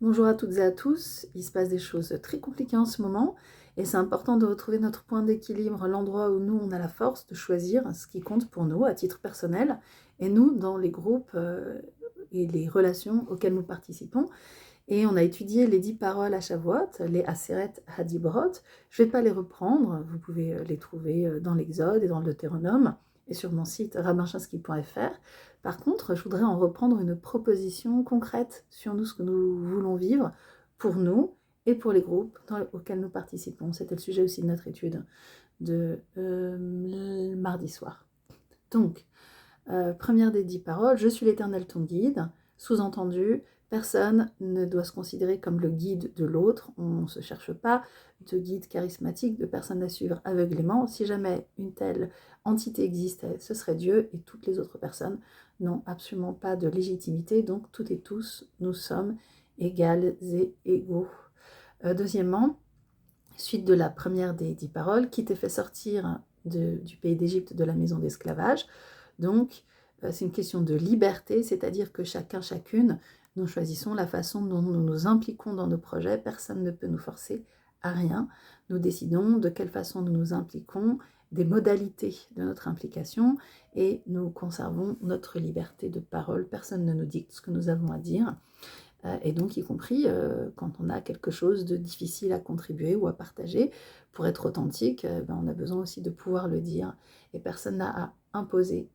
Bonjour à toutes et à tous, il se passe des choses très compliquées en ce moment et c'est important de retrouver notre point d'équilibre, l'endroit où nous on a la force de choisir ce qui compte pour nous à titre personnel et nous dans les groupes et les relations auxquelles nous participons. Et on a étudié les 10 paroles à Shavuot, les Aseret Hadibrot. Je ne vais pas les reprendre, vous pouvez les trouver dans l'Exode et dans le Deutéronome et sur mon site rabbinchansky.fr. Par contre, je voudrais en reprendre une proposition concrète sur nous, ce que nous voulons vivre pour nous et pour les groupes auxquels nous participons. C'était le sujet aussi de notre étude de mardi soir. Donc, première des 10 paroles, je suis l'Éternel ton guide. Sous-entendu, personne ne doit se considérer comme le guide de l'autre. On ne se cherche pas de guide charismatique, de personne à suivre aveuglément. Si jamais une telle entité existait, ce serait Dieu et toutes les autres personnes n'ont absolument pas de légitimité. Donc, toutes et tous, nous sommes égales et égaux. Deuxièmement, suite de la première des 10 paroles, qui t'ait fait sortir du pays d'Égypte, de la maison d'esclavage. Donc, c'est une question de liberté, c'est-à-dire que chacun, chacune, nous choisissons la façon dont nous nous impliquons dans nos projets. Personne ne peut nous forcer à rien. Nous décidons de quelle façon nous nous impliquons, des modalités de notre implication, et nous conservons notre liberté de parole. Personne ne nous dicte ce que nous avons à dire. Et donc y compris quand on a quelque chose de difficile à contribuer ou à partager, pour être authentique, on a besoin aussi de pouvoir le dire, et personne n'a à imposer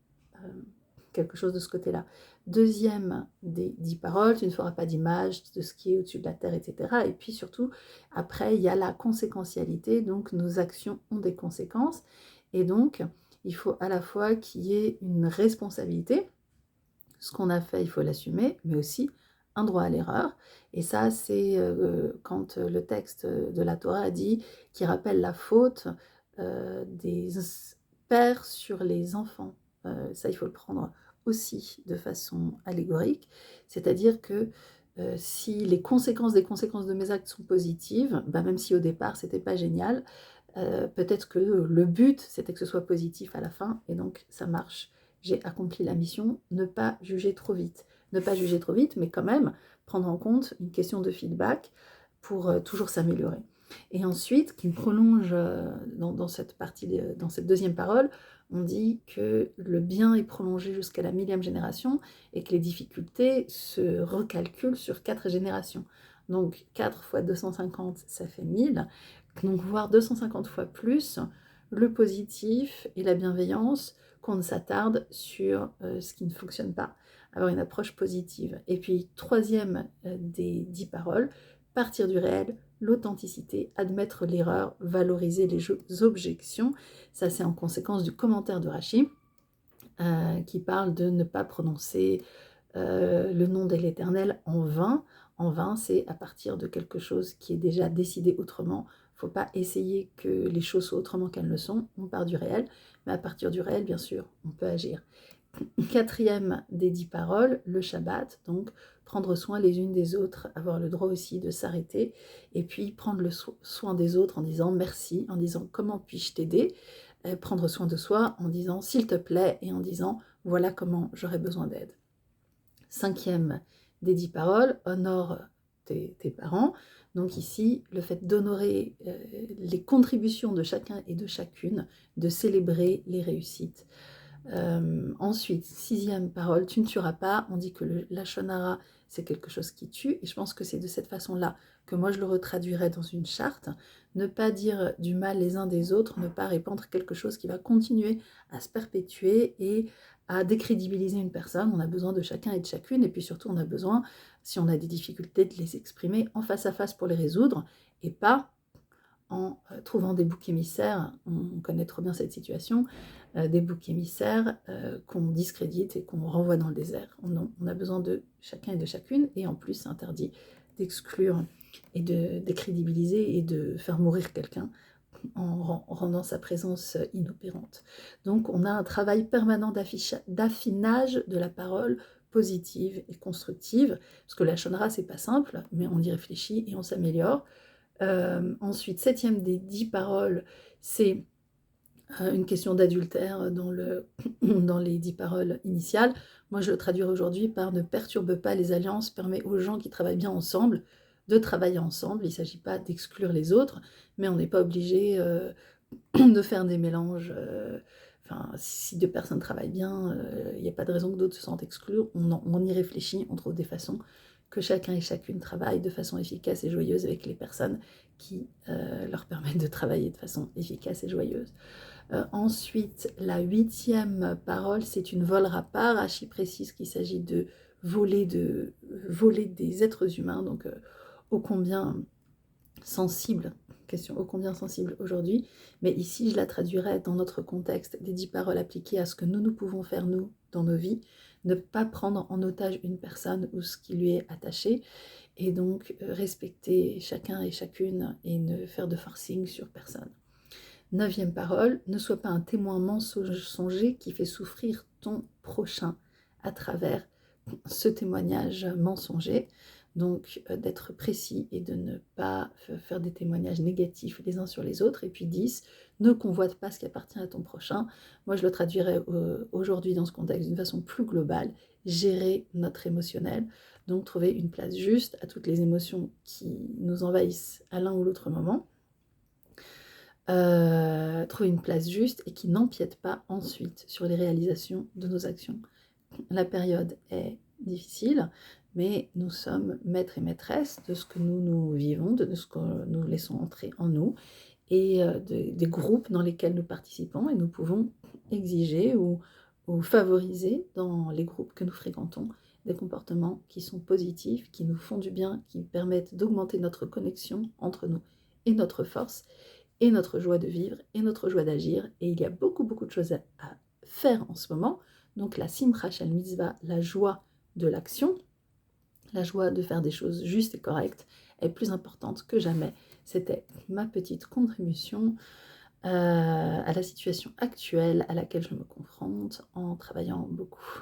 quelque chose de ce côté-là. Deuxième des 10 paroles, tu ne feras pas d'image de ce qui est au-dessus de la terre, etc. Et puis surtout, après, il y a la conséquentialité, donc nos actions ont des conséquences, et donc il faut à la fois qu'il y ait une responsabilité, ce qu'on a fait, il faut l'assumer, mais aussi un droit à l'erreur. Et ça, c'est quand le texte de la Torah dit, qui rappelle la faute des pères sur les enfants. Ça, il faut le prendre aussi de façon allégorique. C'est-à-dire que si les conséquences des conséquences de mes actes sont positives, même si au départ, c'était pas génial, peut-être que le but, c'était que ce soit positif à la fin, et donc ça marche. J'ai accompli la mission, ne pas juger trop vite. Ne pas juger trop vite, mais quand même prendre en compte une question de feedback pour toujours s'améliorer. Et ensuite, qui prolonge dans cette partie, dans cette deuxième parole, on dit que le bien est prolongé jusqu'à la 1000e génération et que les difficultés se recalculent sur 4 générations. Donc 4 fois 250, ça fait 1000. Donc voir 250 fois plus le positif et la bienveillance, qu'on ne s'attarde sur ce qui ne fonctionne pas, avoir une approche positive. Et puis, troisième des 10 paroles, partir du réel, l'authenticité, admettre l'erreur, valoriser les objections. Ça, c'est en conséquence du commentaire de Rachi, qui parle de ne pas prononcer le nom de l'Éternel en vain. En vain, c'est à partir de quelque chose qui est déjà décidé autrement. Il ne faut pas essayer que les choses soient autrement qu'elles le sont. On part du réel, mais à partir du réel, bien sûr, on peut agir. Quatrième des 10 paroles, le Shabbat, donc prendre soin les unes des autres, avoir le droit aussi de s'arrêter, et puis prendre le soin des autres en disant merci, en disant comment puis-je t'aider, prendre soin de soi en disant s'il te plaît, et en disant voilà comment j'aurais besoin d'aide. Cinquième des 10 paroles, honore tes parents. Donc ici, le fait d'honorer les contributions de chacun et de chacune, de célébrer les réussites. Ensuite, sixième parole, tu ne tueras pas. On dit que la shonara, c'est quelque chose qui tue, et je pense que c'est de cette façon-là que moi je le retraduirais dans une charte. Ne pas dire du mal les uns des autres, ne pas répandre quelque chose qui va continuer à se perpétuer et à décrédibiliser une personne. On a besoin de chacun et de chacune, et puis surtout on a besoin, si on a des difficultés, de les exprimer en face à face pour les résoudre, et pas en trouvant des boucs émissaires. On connaît trop bien cette situation, des boucs émissaires qu'on discrédite et qu'on renvoie dans le désert. On a besoin de chacun et de chacune, et en plus c'est interdit d'exclure et de décrédibiliser et de faire mourir quelqu'un en rendant sa présence inopérante. Donc on a un travail permanent d'affinage de la parole positive et constructive, parce que la shonara c'est pas simple, mais on y réfléchit et on s'améliore. Ensuite, septième des 10 paroles, c'est une question d'adultère dans les 10 paroles initiales. Moi, je le traduirais aujourd'hui par « ne perturbe pas les alliances, permet aux gens qui travaillent bien ensemble de travailler ensemble ». Il ne s'agit pas d'exclure les autres, mais on n'est pas obligé de faire des mélanges. Enfin, si deux personnes travaillent bien, il n'y a pas de raison que d'autres se sentent exclus. On y réfléchit, on trouve des façons que chacun et chacune travaille de façon efficace et joyeuse avec les personnes qui leur permettent de travailler de façon efficace et joyeuse. Ensuite, la 8e parole, c'est une volera pas. Rachi précise qu'il s'agit de voler des êtres humains, donc ô combien sensible, question ô combien sensible aujourd'hui, mais ici je la traduirais dans notre contexte des 10 paroles appliquées à ce que nous pouvons faire nous dans nos vies, ne pas prendre en otage une personne ou ce qui lui est attaché, et donc respecter chacun et chacune et ne faire de forcing sur personne. 9e parole, ne sois pas un témoin mensonger qui fait souffrir ton prochain à travers ce témoignage mensonger. Donc d'être précis et de ne pas faire des témoignages négatifs les uns sur les autres. Et puis 10, ne convoite pas ce qui appartient à ton prochain. Moi je le traduirais aujourd'hui dans ce contexte d'une façon plus globale, gérer notre émotionnel. Donc trouver une place juste à toutes les émotions qui nous envahissent à l'un ou l'autre moment. Trouver une place juste et qui n'empiète pas ensuite sur les réalisations de nos actions. La période est difficile, mais nous sommes maîtres et maîtresses de ce que nous vivons, de ce que nous laissons entrer en nous, et des groupes dans lesquels nous participons, et nous pouvons exiger ou favoriser dans les groupes que nous fréquentons des comportements qui sont positifs, qui nous font du bien, qui permettent d'augmenter notre connexion entre nous et notre force, et notre joie de vivre, et notre joie d'agir. Et il y a beaucoup de choses à faire en ce moment. Donc la simcha shel mitzvah, la joie de l'action, la joie de faire des choses justes et correctes, est plus importante que jamais. C'était ma petite contribution à la situation actuelle à laquelle je me confronte en travaillant beaucoup.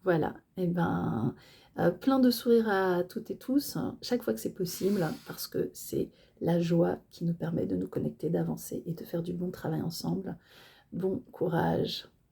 Voilà, et plein de sourires à toutes et tous, chaque fois que c'est possible, parce que c'est la joie qui nous permet de nous connecter, d'avancer et de faire du bon travail ensemble. Bon courage.